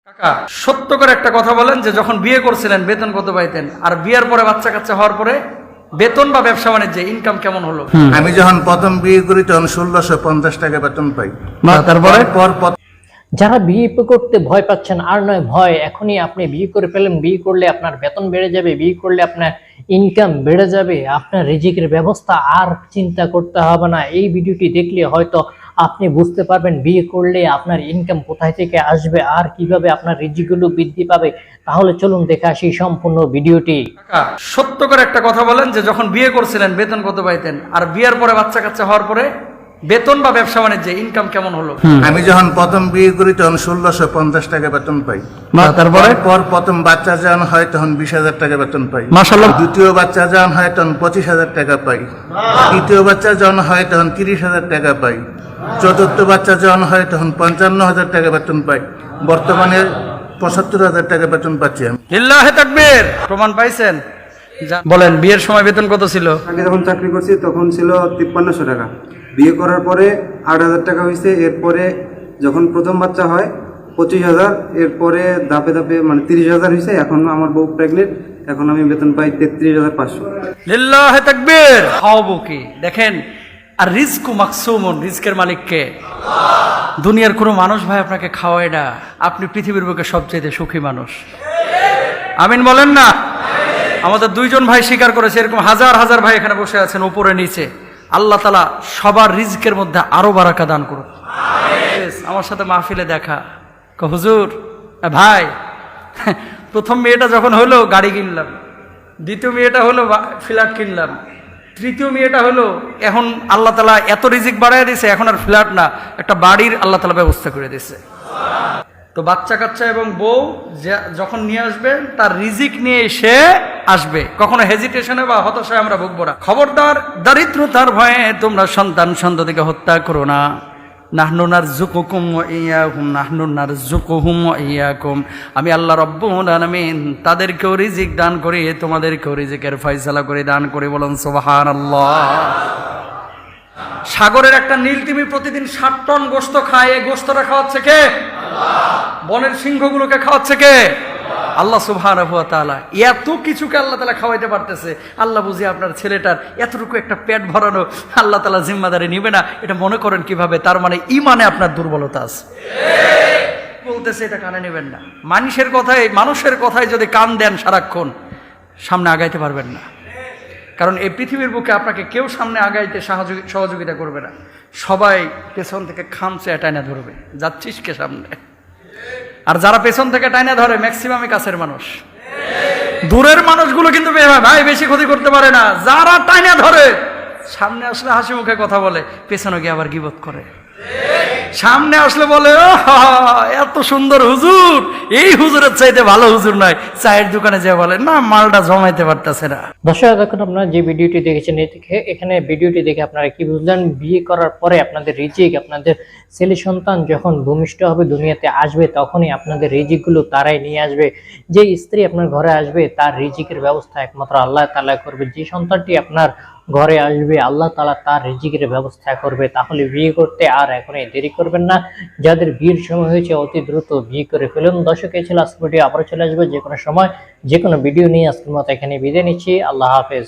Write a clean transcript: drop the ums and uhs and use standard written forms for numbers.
কাকা সত্য করে একটা কথা বলেন যে যখন বিয়ে করছিলেন বেতন কত পাইতেন, আর বিয়ের পরে বাচ্চা কাচ্চা হওয়ার পরে বেতন বা ব্যবসা বাণিজ্যে ইনকাম কেমন হলো? আমি যখন প্রথম বিয়ে করি তখন 1650 টাকা বেতন পাই। তারপরে যারা বিয়ে করতে ভয় পাচ্ছেন, আর নয় ভয়, এখনই আপনি বিয়ে করে ফেলেন। বিয়ে করলে আপনার বেতন বেড়ে যাবে, বিয়ে করলে আপনার ইনকাম বেড়ে যাবে, আপনার রিজিকের ব্যবস্থা আর চিন্তা করতে হবে না। এই ভিডিওটি দেখলে হয়তো আপনি বুঝতে পারবেন বিয়ে করলে আপনার ইনকাম কোথায় থেকে আসবে আর কিভাবে আপনার রিজিকগুলো বৃদ্ধি পাবে। তাহলে চলুন দেখে আসি সম্পূর্ণ ভিডিওটি। কাকা সত্য করে একটা কথা বলেন যে যখন বিয়ে করছিলেন বেতন কত পাইতেন, আর বিয়ের পরে বাচ্চা কাচ্চা হওয়ার পরে বেতন বা ব্যবসা বাণিজ্যে ইনকাম কেমন হলো? আমি যখন প্রথম বিয়ে করি তখন 1650 টাকা বেতন পাই। তারপরে প্রথম বাচ্চা যখন হয় তখন 20,000 টাকা বেতন পাই। মাশাআল্লাহ। দ্বিতীয় বাচ্চা যখন হয় তখন 25,000 টাকা পাই। তৃতীয় বাচ্চা যখন হয় তখন 30,000 টাকা পাই। চতুর্থ বাচ্চা যখন হয় তখন 55,000 টাকা বেতন পাই। বর্তমানে 75,000 টাকা বেতন পাচ্ছি আমি। লিল্লাহে তাকবীর। প্রমাণ পাইছেন? বলেন বিয়ের সময় বেতন কত ছিল? আগে যখন চাকরি করছি তখন ছিল 5300 টাকা। বিয়ে করার পরে 8,000 টাকা হয়েছে। এরপরে যখন প্রথম বাচ্চা হয় 25,000, এরপরে ধাপে ধাপে মানে 30,000 হয়েছে। এখন আমার বউ প্রেগনেন্ট, এখন আমি বেতন পাই 33,500। লিল্লাহে তাকবীর। খাওয়াবো কি দেখেন, আর রিজকু মাকসুমুন, রিজকের মালিক কে? দুনিয়ার কোনো মানুষ ভাই আপনাকে খাওয়ায় না। আপনি পৃথিবীর বুকে সবচেয়ে সুখী মানুষ। আমিন বলেন না? আমাদের দুইজন ভাই স্বীকার করেছে, এরকম হাজার হাজার ভাই এখানে বসে আছেন উপরে নিচে। আল্লাহ তাআলা সবার রিজকের মধ্যে আরো বারাকা দান করুন। আমার সাথে মাহফিলে দেখা, হুজুর ভাই প্রথম মেয়েটা যখন হলো গাড়ি কিনলাম, দ্বিতীয় মেয়েটা হলো ফ্ল্যাট কিনলাম, তৃতীয় মেয়েটা হলো এখন আল্লাহ তাআলা এত রিজিক বাড়ায় দিয়েছে, এখন আর ফ্ল্যাট না একটা বাড়ির আল্লাহ তাআলা ব্যবস্থা করে দিয়েছে। তো বাচ্চা কাচ্চা এবং বউ যখন নিয়ে আসবেন তার রিজিক নিয়ে সে আসবে, কখনো হেজিটেশনে বা হতাশায় আমরা ভুগবো না। খবরদার দারিদ্রতার ভয়ে তোমরা সন্তান সন্ততিকে হত্যা করো না। নাহনু নারযুকুকুম ওয়া ইয়াহুম, নাহনু নারযুকুহুম ওয়া ইয়াকুম। আমি আল্লাহ রাব্বুল আলামিন তাদেরকেও রিজিক দান করি, তোমাদেরকেও রিজিকের ফয়সালা করে দান করি। বলুন সুবহানাল্লাহ। সাগরের একটা নীলতিমি প্রতিদিন 60 টন গোশত খায়। এই গোশতটা খাওয়াচ্ছে কে? বনের সিংহগুলোকে খাওয়াচ্ছে কে? আল্লাহ সুবহানাহু ওয়া তাআলা। এত কিছুকে আল্লাহ তাআলা খাওয়াইতে পারতেছে। আল্লাহ বুঝি আপনার ছেলেটার এতটুকু একটা পেট ভরানো আল্লাহ তাআলা জিম্মাদারি নিবে না? এটা মনে করেন কিভাবে? তার মানে ঈমানে আপনার দুর্বলতা আছে। বলতেছে এটা কানে নেবেন না। মানুষের কথায় যদি কান দেন সারাক্ষণ সামনে আগাইতে পারবেন না। কারণ এই পৃথিবীর বুকে আপনাকে কেউ সামনে আগাইতে সহযোগিতা করবে না। সবাই পেছন থেকে খামচে টাইনা ধরবে, যাচ্ছিস কে সামনে। আর যারা পেছন থেকে টাইনা ধরে ম্যাক্সিমামই কাছের মানুষ। দূরের মানুষগুলো কিন্তু ভাই বেশি ক্ষতি করতে পারে না। যারা টাইনা ধরে সামনে আসলে হাসি মুখে কথা বলে, পেছনে গিয়ে আবার গীবত করে। সামনে আসলে বলে ও এত সুন্দর হুজুর, এই হুজুরের চাইতে ভালো হুজুর নাই। চায়ের দোকানে যে বলে না মালটা জমাইতে পারতেছে না। দর্শক এখন আপনারা যে ভিডিওটি দেখেছেন, এখানে ভিডিওটি দেখে আপনারা কি বুঝলেন? বিয়ে করার পরে আপনাদের রিজিক, আপনাদের ছেলে সন্তান যখন ভূমিষ্ঠ হবে, দুনিয়াতে আসবে, তখনই আপনাদের রিজিকগুলো তারাই নিয়ে আসবে। যে স্ত্রী আপনার ঘরে আসবে তার রিজিকের ব্যবস্থা একমাত্র আল্লাহ তাআলা করবে। যে সন্তানটি আপনার ঘরে আসবে আল্লাহ তাআলা তার রিজিকের ব্যবস্থা করবে। তাহলে বিয়ে করতে আর এখনই দেরি করবেন না। যাদের বিয়ের সময় হয়েছে অতি দ্রুত বিয়ে করে ফেলুন। দর্শক এই ছিল আজকের ভিডিও, আবারও চলে আসবে যে কোনো সময় যে কোনো ভিডিও নিয়ে। আজকের মতো এখানে বিদায় নিচ্ছি। আল্লাহ হাফেজ।